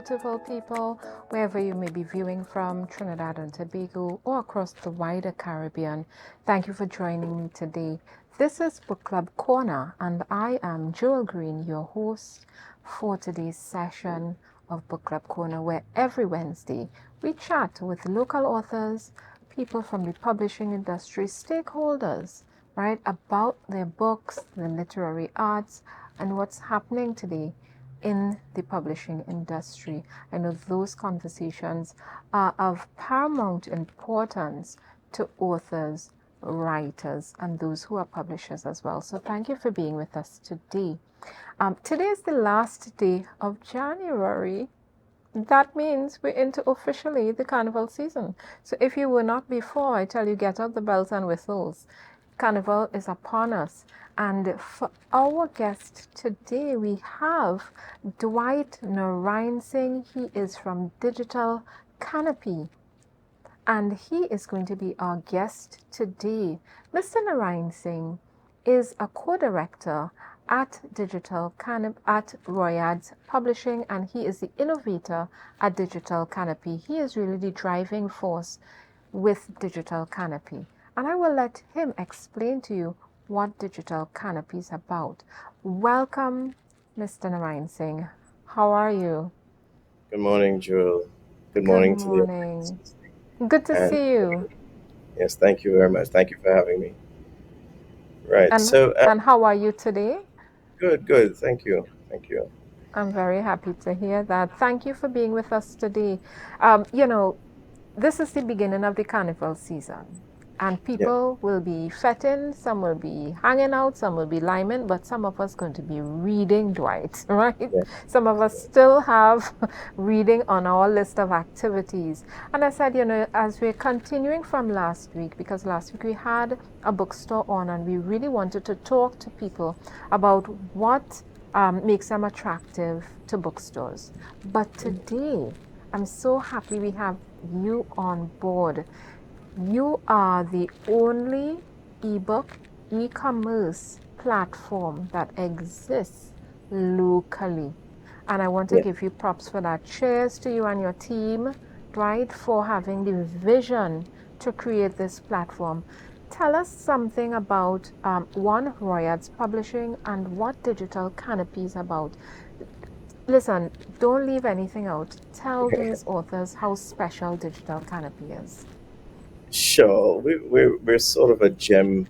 beautiful people, wherever you may be viewing from, Trinidad and Tobago, or across the wider Caribbean. Thank you for joining me today. This is Book Club Corner, and I am Joel Green, your host for today's session of Book Club Corner, where every Wednesday we chat with local authors, people from the publishing industry, stakeholders, right, about their books, the literary arts, and what's happening today in the publishing industry. I know those conversations are of paramount importance to authors, writers, and those who are publishers as well. So thank you for being with us today. Today is the last day of January. That means we're into officially the carnival season. So if you were not before, I tell you, get out the bells and whistles. Carnival is upon us. And for our guest today, we have Dwight Narinesingh. He is from Digital Canopy, and he is going to be our guest today. Mr. Narinesingh is a co-director at at Royad's Publishing, and he is the innovator at Digital Canopy. He is really the driving force with Digital Canopy. And I will let him explain to you what Digital Canopy is about. Welcome, Mr. Narinesingh. How are you? Good morning, Joel. Good Good morning to the morning. audience. Good to And see you. yes, thank you very much. Thank you for having me. Right. And how are you today? Good. Thank you. Thank you. I'm very happy to hear that. Thank you for being with us today. This is the beginning of the carnival season, and Yeah. people will be fetting, some will be hanging out, some will be liming, but some of us going to be reading, Dwight, right? Yeah. Some of us still have reading on our list of activities. And I said, as we're continuing from last week, because last week we had a bookstore on, and we really wanted to talk to people about what makes them attractive to bookstores. But today, I'm so happy we have you on board. You are the only ebook e-commerce platform that exists locally. And I want to Yeah. give you props for that. Cheers to you and your team, right, for having the vision to create this platform. Tell us something about Royad's Publishing and what Digital Canopy is about. Listen, don't leave anything out. Tell these authors how special Digital Canopy is. Sure. We're sort of a gem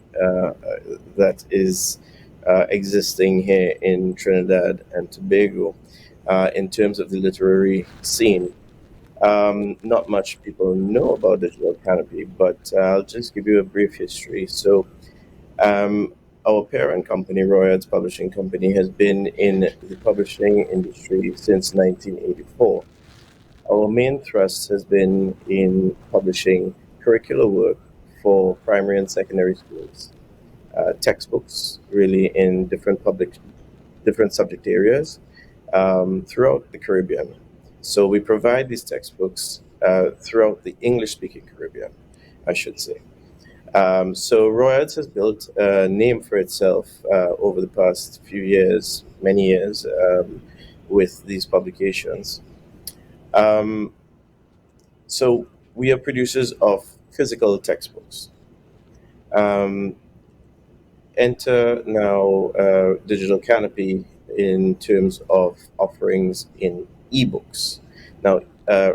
that is existing here in Trinidad and Tobago in terms of the literary scene. Not much people know about Digital Canopy, but I'll just give you a brief history. So, our parent company, Royad's Publishing Company, has been in the publishing industry since 1984. Our main thrust has been in publishing curricular work for primary and secondary schools, textbooks really in different subject areas throughout the Caribbean. So we provide these textbooks throughout the English-speaking Caribbean, I should say. So Royals has built a name for itself over the past few years, many years, with these publications. Um, so we are producers of physical textbooks. Um, Enter now Digital Canopy in terms of offerings in ebooks. Now,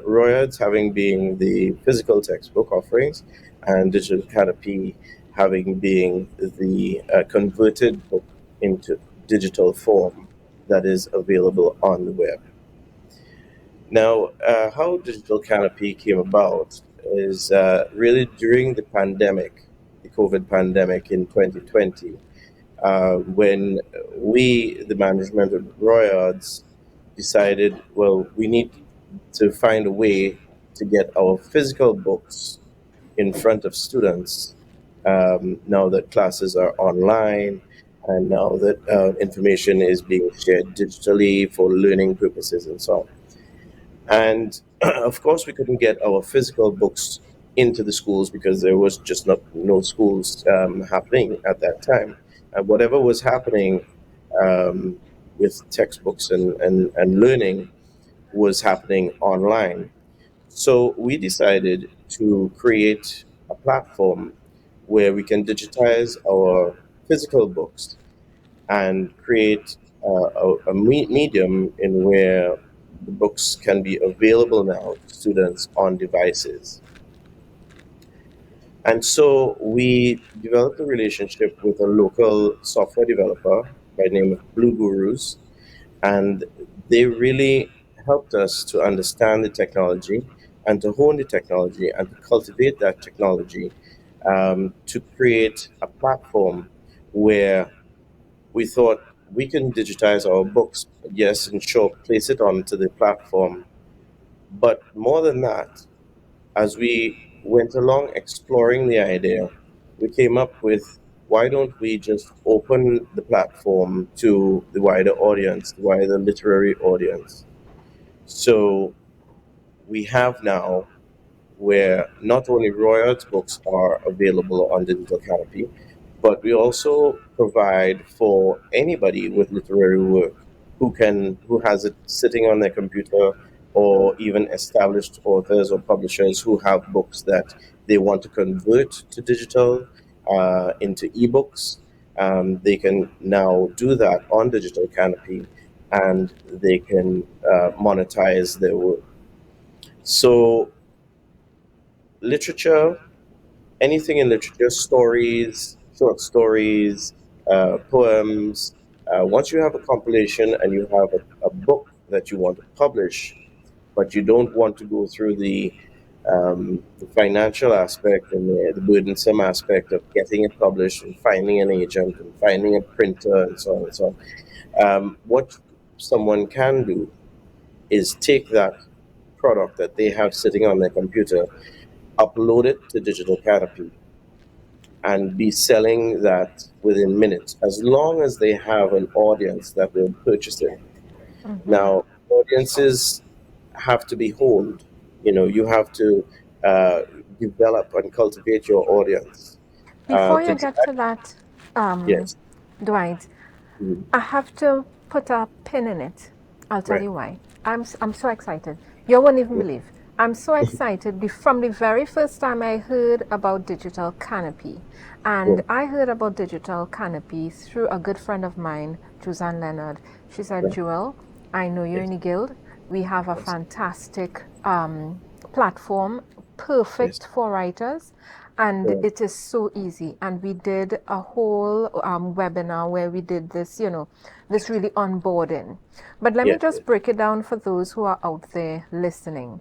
Royals having been the physical textbook offerings, and Digital Canopy having been the converted book into digital form that is available on the web. Now, how Digital Canopy came about is really during the pandemic, the COVID pandemic in 2020, when we, the management of Royards, decided, well, we need to find a way to get our physical books in front of students now that classes are online and now that information is being shared digitally for learning purposes and so on. And of course, we couldn't get our physical books into the schools because there was just no schools happening at that time. And whatever was happening with textbooks and learning was happening online. So we decided to create a platform where we can digitize our physical books and create a medium in where the books can be available now to students on devices. And so we developed a relationship with a local software developer by the name of Blue Gurus, and they really helped us to understand the technology and to hone the technology and to cultivate that technology, to create a platform where we thought we can digitize our books, yes, and sure, place it onto the platform. But more than that, as we went along exploring the idea, we came up with, why don't we just open the platform to the wider audience, the wider literary audience? So we have now where not only Royals books are available on digital canopy, but we also provide for anybody with literary work who has it sitting on their computer, or even established authors or publishers who have books that they want to convert to digital, into ebooks. They can now do that on digital canopy, and they can monetize their work. So literature, anything in literature, stories, short stories, poems. Once you have a compilation and you have a book that you want to publish, but you don't want to go through the financial aspect and the burdensome aspect of getting it published and finding an agent and finding a printer and so on and so on, what someone can do is take that product that they have sitting on their computer, upload it to Digital Canopy, and be selling that within minutes, as long as they have an audience that will purchase it. Mm-hmm. Now, audiences have to be honed. You have to uh, develop and cultivate your audience. Before To you get to that, um, Yes. Dwight, Mhm. I have to put a pin in it. I'll tell Right. you why. I'm so excited. You won't even Yeah. believe. I'm so excited from the very first time I heard about Digital Canopy. Yeah. And I heard about Digital Canopy through a good friend of mine, Suzanne Leonard. She said, Right. Joel, I know you're in Yes. the guild. We have a Yes. fantastic platform, Yes. perfect for writers, and Right. it is so easy. And we did a whole webinar where we did this, this really onboarding. But let me Yes. Yes. just break it down for those who are out there listening.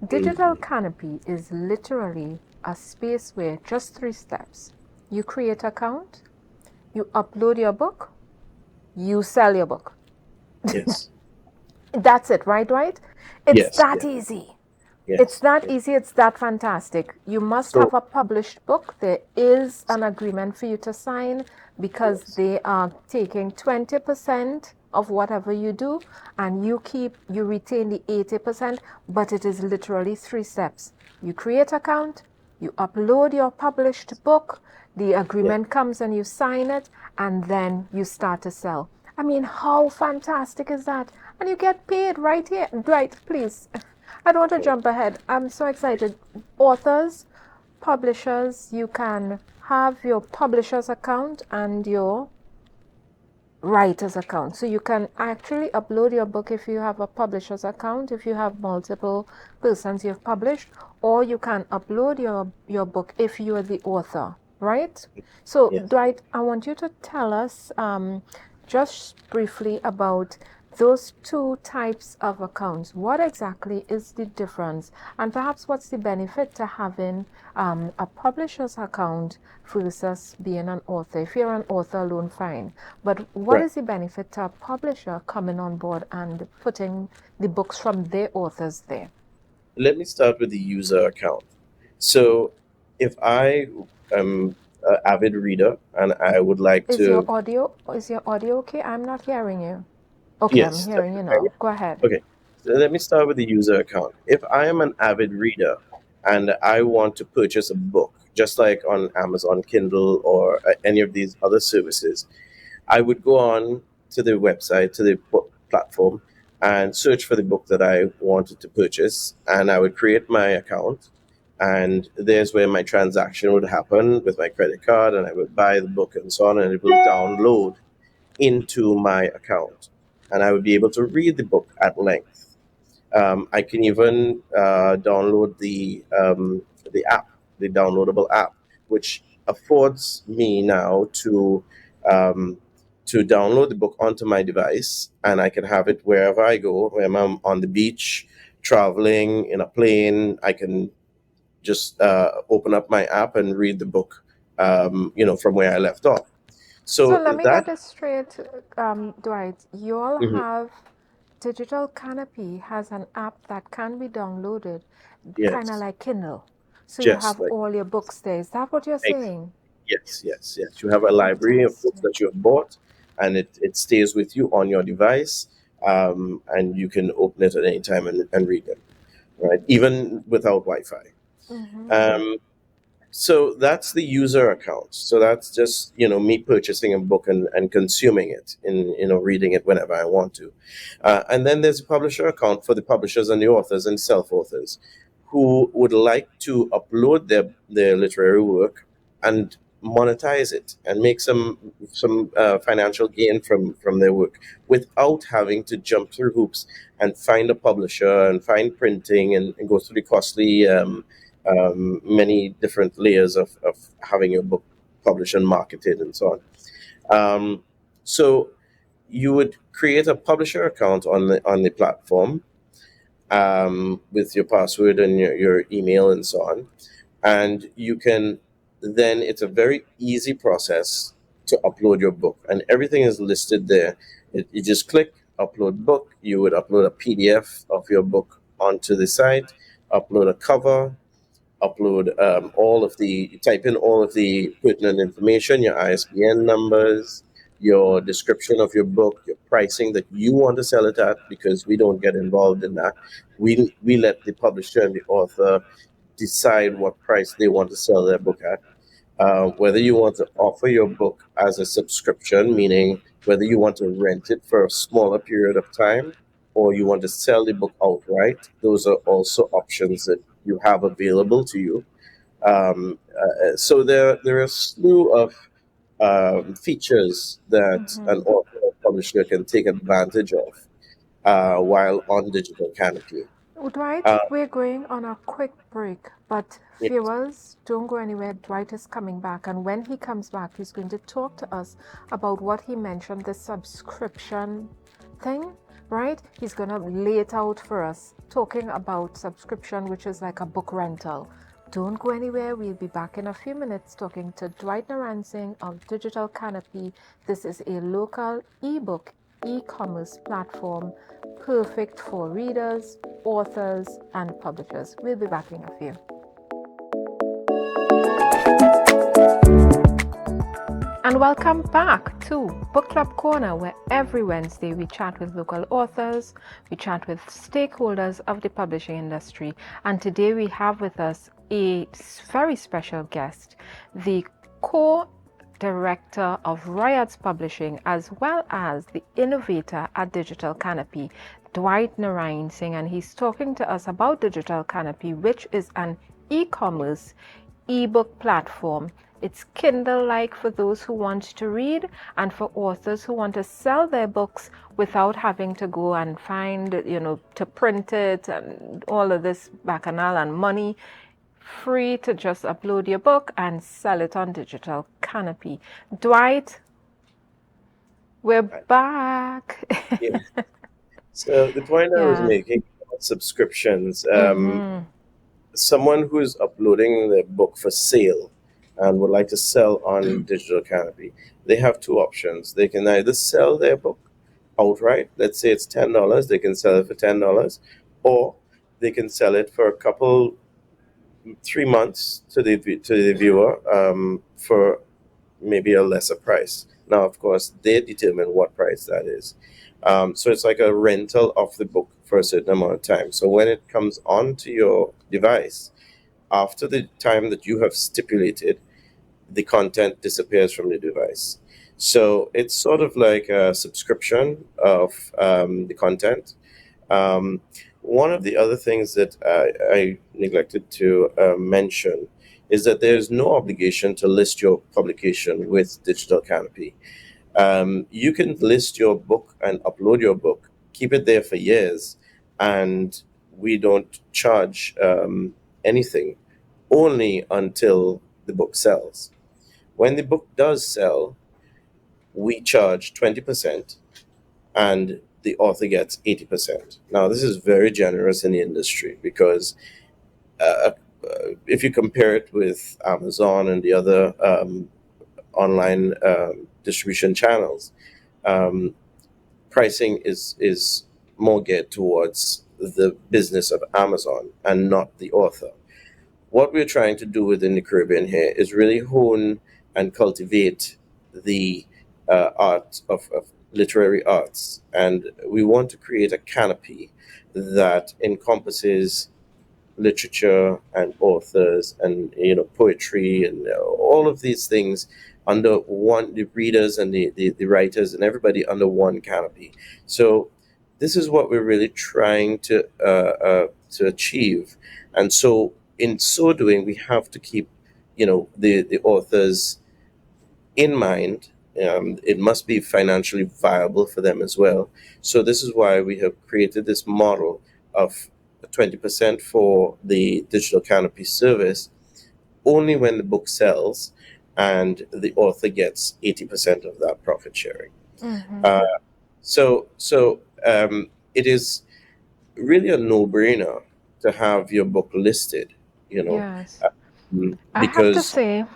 Digital Mhm. Canopy is literally a space where just 3 steps. You create an account, you upload your book, you sell your book. Yes. That's it, right? Right? It's Yes. that Yes. easy. It's Yes. that Yes. easy, it's that fantastic. You must have So a published book. There is an agreement for you to sign because yes. they are taking 20% of whatever you do, and you retain the 80%, but it is literally 3 steps. You create an account, you upload your published book, the Yeah. agreement comes and you sign it, and then you start to sell. I mean, how fantastic is that? And you get paid right here. Right, please. I don't want to jump ahead. I'm so excited. Authors, publishers, you can have your publisher's account and your writer's account. So you can actually upload your book if you have a publisher's account, if you have multiple persons you've published, or you can upload your book if you are the author, right? So, Yes. Dwight, I want you to tell us just briefly about those two types of accounts. What exactly is the difference? And perhaps what's the benefit to having a publisher's account versus being an author? If you're an author alone, fine. But what Right. is the benefit to a publisher coming on board and putting the books from their authors there? Let me start with the user account. So, if I am an avid reader and I would like to, Is your audio okay? I'm not hearing you. Okay, I'm yes, hearing you right? now. Go ahead. Okay. So let me start with the user account. If I am an avid reader and I want to purchase a book, just like on Amazon Kindle or any of these other services, I would go on to the website, to the platform, and search for the book that I wanted to purchase, and I would create my account, and there's where my transaction would happen with my credit card, and I would buy the book and so on, and it will download into my account, and I would be able to read the book at length. I can even download the app, the downloadable app, which affords me now um, to download the book onto my device, and I can have it wherever I go. When I'm on the beach, traveling in a plane, I can just open up my app and read the book, from where I left off. So So let me get that, this straight, Dwight. You all mhm, have Digital Canopy has an app that can be downloaded, kind of yes, like Kindle. So you just have like. all your books there. Is that what you're saying? Yes, yes, yes. You have a library of books Fantastic. that you have bought, and it stays with you on your device, and you can open it at any time and read them, right? Even without Wi-Fi. Mm-hmm. Um, so that's the user account. So that's just me purchasing a book and consuming it, in reading it whenever I want to. And then there's a publisher account for the publishers and the authors and self-authors who would like to upload their literary work and monetize it and make some financial gain from their work without having to jump through hoops and find a publisher and find printing and go through the costly many different layers of having your book published and marketed and so on. So you would create a publisher account on the platform, with your password and your email and so on, and you can then it's a very easy process to upload your book, and everything is listed there. You just click upload book. You would upload a PDF of your book onto the site, upload a cover, upload type in all of the pertinent information, your ISBN numbers, your description of your book, your pricing that you want to sell it at, because we don't get involved in that. We let the publisher and the author decide what price they want to sell their book at. Whether you want to offer your book as a subscription, meaning whether you want to rent it for a smaller period of time, or you want to sell the book outright, those are also options that you have available to you. So there are a slew of features that an Mm-hmm. author or publisher can take advantage of while on Digital Canopy. Dwight, Uh, we're going on a quick break, but yes. viewers, don't go anywhere. Dwight is coming back, and when he comes back, he's going to talk to us about what he mentioned, the subscription thing, right? He's going to lay it out for us, talking about subscription, which is like a book rental. Don't go anywhere. We'll be back in a few minutes talking to Dwight Narinesingh of Digital Canopy. This is a local ebook e-commerce platform perfect for readers, authors, and publishers. We'll be back in a few. And welcome back to Book Club Corner, where every Wednesday we chat with local authors, we chat with stakeholders of the publishing industry, and today we have with us a very special guest, the co-director of Riots Publishing, as well as the innovator at Digital Canopy, Dwight Narinesingh, and he's talking to us about Digital Canopy, which is an e-commerce ebook platform. It's Kindle-like for those who want to read, and for authors who want to sell their books without having to go and find, to print it and all of this bacchanal and money. Free to just upload your book and sell it on Digital Canopy. Dwight, we're back. Yeah. So the point I was Yeah. making about subscriptions, Mm-hmm. someone who is uploading the book for sale and would like to sell on Digital Canopy, they have two options. They can either sell their book outright. Let's say it's $10. They can sell it for $10, or they can sell it for a couple 3 months to the viewer, for maybe a lesser price. Now, of course, they determine what price that is. So it's like a rental of the book for a certain amount of time. So when it comes onto your device, after the time that you have stipulated, the content disappears from the device. So it's sort of like a subscription of the content. One of the other things that I neglected to mention is that there's no obligation to list your publication with Digital Canopy. You can list your book and upload your book, keep it there for years, and we don't charge anything, only until the book sells. When the book does sell, we charge 20% and the author gets 80%. Now, this is very generous in the industry because uh, if you compare it with Amazon and the other online distribution channels, um, pricing is more geared towards the business of Amazon and not the author. What we're trying to do within the Caribbean here is really hone and cultivate the art of literary arts. And we want to create a canopy that encompasses literature and authors and poetry and all of these things under one, the readers and the writers and everybody under one canopy. So this is what we're really trying to achieve. And so in so doing, we have to keep the authors in mind. It must be financially viable for them as well. So this is why we have created this model of 20% for the digital canopy service only when the book sells, and the author gets 80% of that profit sharing. Mm-hmm. Uh, so it is really a no-brainer to have your book listed, you know, Yes. I have to because say, you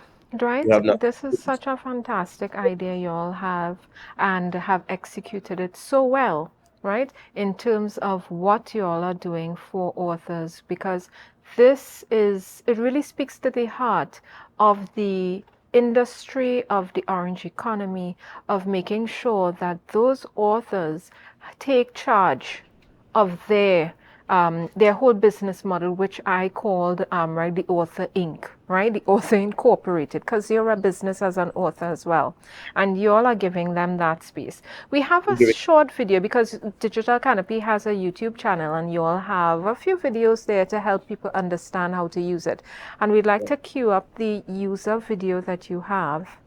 right, have not. this is such a fantastic idea you all have and have executed it so well, right, in terms of what you all are doing for authors, because it really speaks to the heart of the industry, of the orange economy, of making sure that those authors take charge of their whole business model, which I called right, the Author Inc., right, the Author Incorporated, because you're a business as an author as well, and you all are giving them that space. We have a short video because Digital Canopy has a YouTube channel, and you all have a few videos there to help people understand how to use it. And we'd like to queue up the user video that you have.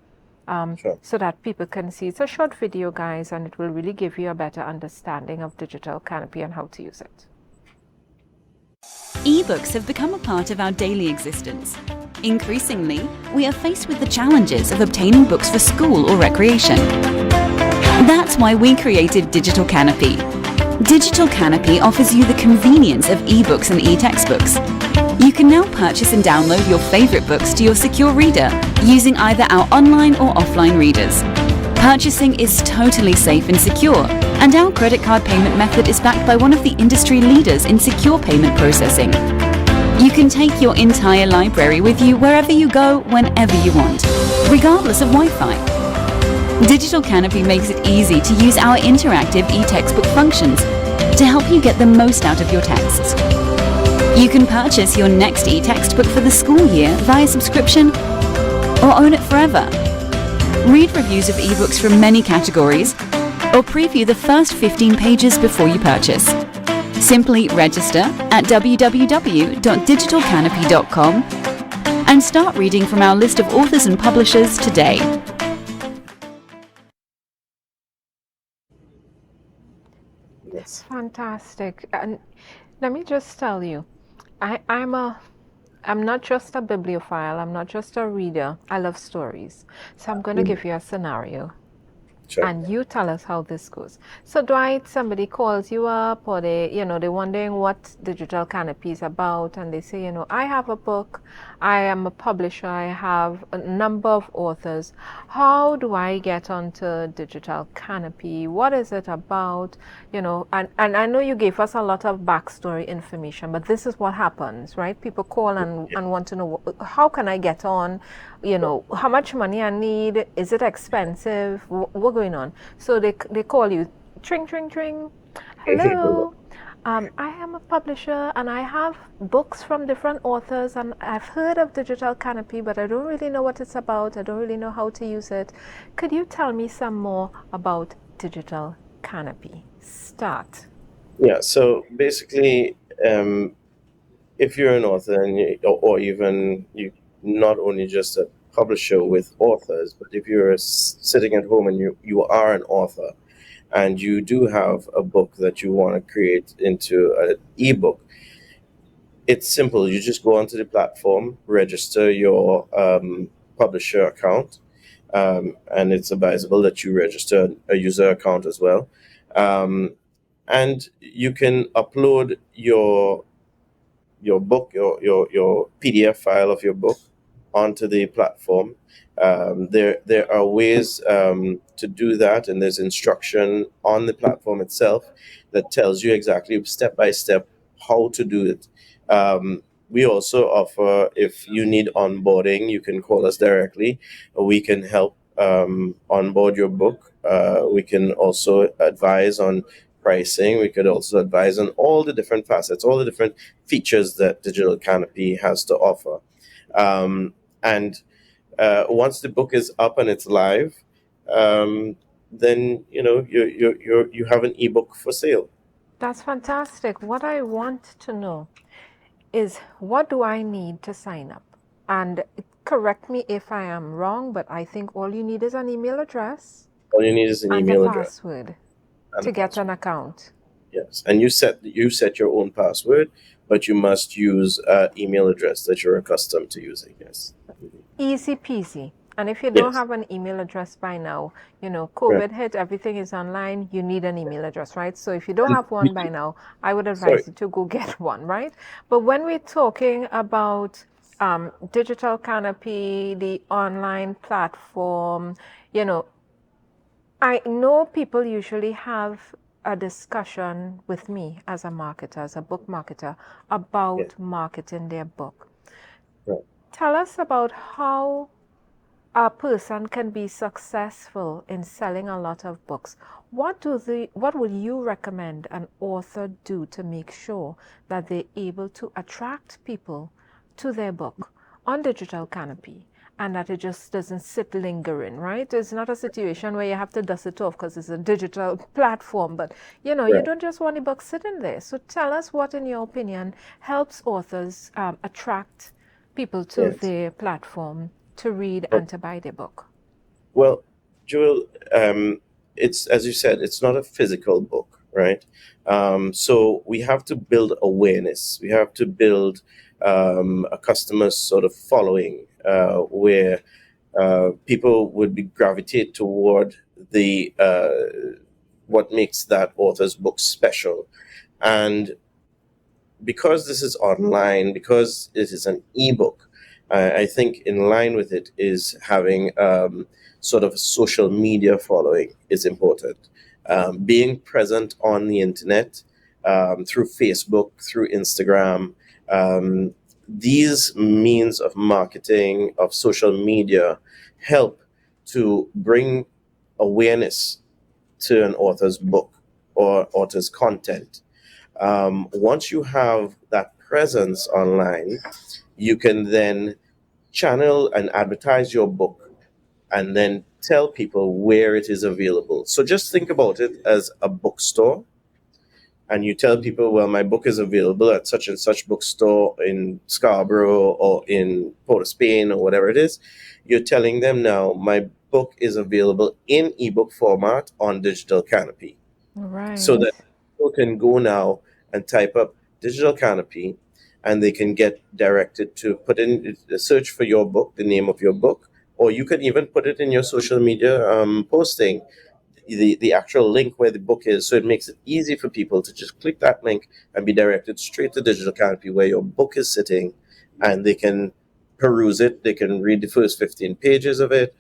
Sure. So that people can see. It's a short video, guys, and it will really give you a better understanding of Digital Canopy and how to use it. E-books have become a part of our daily existence. Increasingly, we are faced with the challenges of obtaining books for school or recreation. That's why we created Digital Canopy. Digital Canopy offers you the convenience of e-books and e-textbooks. You can now purchase and download your favorite books to your secure reader using either our online or offline readers. Purchasing is totally safe and secure, and our credit card payment method is backed by one of the industry leaders in secure payment processing. You can take your entire library with you wherever you go, whenever you want, regardless of Wi-Fi. Digital Canopy makes it easy to use our interactive e-textbook functions to help you get the most out of your texts. You can purchase your next e-textbook for the school year via subscription or own it forever. Read reviews of ebooks from many categories or preview the first 15 pages before you purchase. Simply register at www.digitalcanopy.com and start reading from our list of authors and publishers today. It's fantastic. And let me just tell you, I'm not just a bibliophile, I'm not just a reader. I love stories. So I'm going to give you a scenario. Sure. And you tell us how this goes. So Dwight, somebody calls you up, or they're wondering what Digital Canopy is about, and they say, I have a book, I am a publisher, I have a number of authors. How do I get onto Digital Canopy? What is it about? And I know you gave us a lot of backstory information, but this is what happens, right? People call and want to know, how can I get on? How much money I need? Is it expensive? What's going on? So they call you, tring, tring, tring. Hello, I am a publisher and I have books from different authors, and I've heard of Digital Canopy, but I don't really know what it's about. I don't really know how to use it. Could you tell me some more about Digital Canopy? Start. Yeah. So basically, if you're an author and or even you, not only just a publisher with authors, but if you're sitting at home and you are an author and you do have a book that you want to create into an ebook, it's simple. You just go onto the platform, register your publisher account, and it's advisable that you register a user account as well. Um, and you can upload your book, your PDF file of your book onto the platform. There are ways to do that, and there's instruction on the platform itself that tells you exactly step by step how to do it. We also offer, if you need onboarding, you can call us directly. We can help onboard your book. We can also advise on pricing. We could also advise on all the different facets, all the different features that Digital Canopy has to offer. And once the book is up and it's live, then you have an ebook for sale. That's fantastic. What I want to know is, what do I need to sign up? And correct me if I am wrong, but I think all you need is an email address All you need is an and a email address password and a to get password. an account. Yes, and you set your own password, but you must use an email address that you're accustomed to using. Yes. Easy peasy. And if you don't Yes. have an email address by now, Right. COVID hit, everything is online, you need an email address, right? So if you don't And have one by now, I would sorry. advise you to go get one, right? But when we're talking about Digital Canopy, the online platform, you know, I know people usually have a discussion with me as a marketer, as a book marketer, Yes. about marketing their book. Right. Tell us about how a person can be successful in selling a lot of books. What would you recommend an author do to make sure that they're able to attract people to their book on Digital Canopy, and that it just doesn't sit lingering, right? It's not a situation where you have to dust it off because it's a digital platform, but you Right. don't just want the book sitting there. So tell us what, in your opinion, helps authors attract people to Yes. their platform to read and to buy their book. Well, Joel, it's as you said, it's not a physical book, right? So we have to build awareness. We have to build a customer sort of following where people would be gravitate toward the what makes that author's book special. And because this is online, because it is an ebook, I think in line with it is having sort of a social media following is important. Being present on the internet through Facebook, through Instagram, these means of marketing, of social media, help to bring awareness to an author's book or author's content. Once you have that presence online, you can then channel and advertise your book and then tell people where it is available. So just think about it as a bookstore, and you tell people, well, my book is available at such and such bookstore in Scarborough or in Port of Spain or whatever it is. You're telling them now, my book is available in ebook format on Digital Canopy, so Right. that people can go now and type up Digital Canopy, and they can get directed to put in the search for your book, the name of your book, or you can even put it in your social media posting, the actual link where the book is. So it makes it easy for people to just click that link and be directed straight to Digital Canopy where your book is sitting, and they can peruse it. They can read the first 15 pages of it,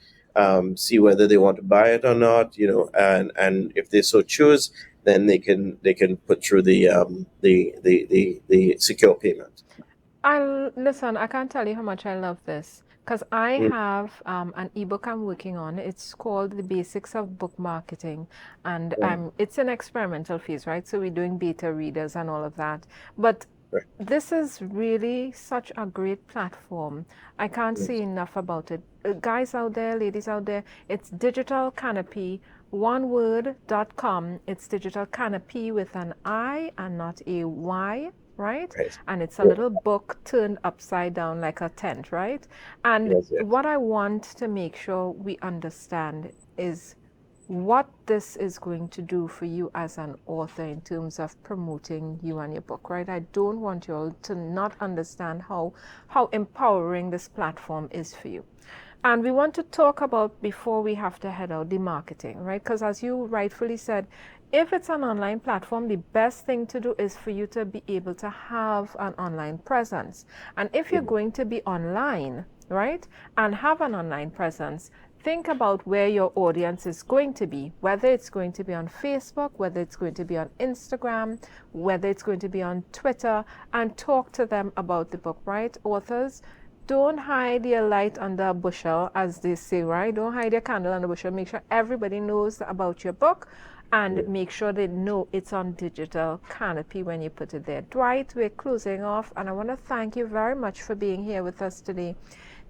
see whether they want to buy it or not, and if they so choose, then they can put through the secure payment. Listen, I can't tell you how much I love this, because I Mm. have an ebook I'm working on. It's called The Basics of Book Marketing, and Right. it's an experimental phase, right? So we're doing beta readers and all of that. But Right. This is really such a great platform. I can't Yes. say enough about it. Guys out there, ladies out there, it's Digital Canopy, one word.com. It's Digital Canopy with an I and not a Y, right? Right. And it's a Yeah. little book turned upside down like a tent, right? And Yes. Yes. what I want to make sure we understand is what this is going to do for you as an author in terms of promoting you and your book, right? I don't want you all to not understand how empowering this platform is for you. And we want to talk about, before we have to head out, the marketing, right? Because as you rightfully said, if it's an online platform, the best thing to do is for you to be able to have an online presence. And if you're Mhm. going to be online, right, and have an online presence, think about where your audience is going to be, whether it's going to be on Facebook, whether it's going to be on Instagram, whether it's going to be on Twitter, and talk to them about the book, right? Authors, don't hide your light under a bushel, as they say, right? Don't hide your candle under a bushel. Make sure everybody knows about your book, and Yeah. make sure they know it's on Digital Canopy when you put it there. Dwight, we're closing off, and I want to thank you very much for being here with us today.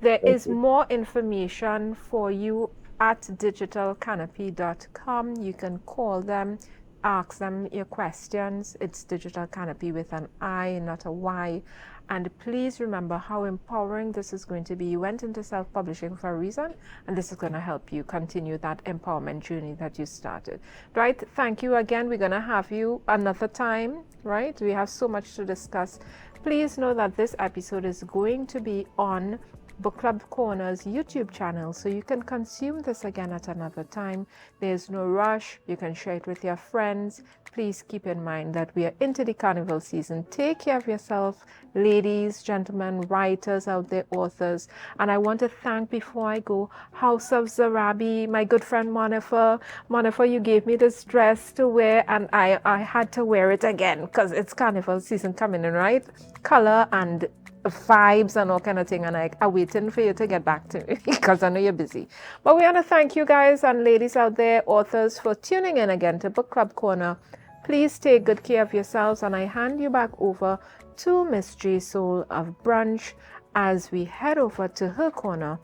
There Thank is you. more information for you at digitalcanopy.com. You can call them, ask them your questions. It's Digital Canopy with an I, not a Y. And please remember how empowering this is going to be. You went into self-publishing for a reason, and this is going to help you continue that empowerment journey that you started. Right? Thank you again. We're going to have you another time, right? We have so much to discuss. Please know that this episode is going to be on Book Club Corner's YouTube channel, so you can consume this again at another time. There's no rush. You can share it with your friends. Please keep in mind that we are into the carnival season. Take care of yourself, ladies, gentlemen, writers out there, authors. And I want to thank, before I go, House of Zarabi, my good friend Monifer. Monifer, you gave me this dress to wear, and I had to wear it again because it's carnival season coming in, right? Color and vibes and all kind of thing, and I'm waiting for you to get back to me because I know you're busy. But we want to thank you guys and ladies out there, authors, for tuning in again to Book Club Corner. Please take good care of yourselves, and I hand you back over to Miss J Soul of Brunch as we head over to her corner.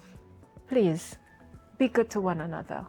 Please be good to one another.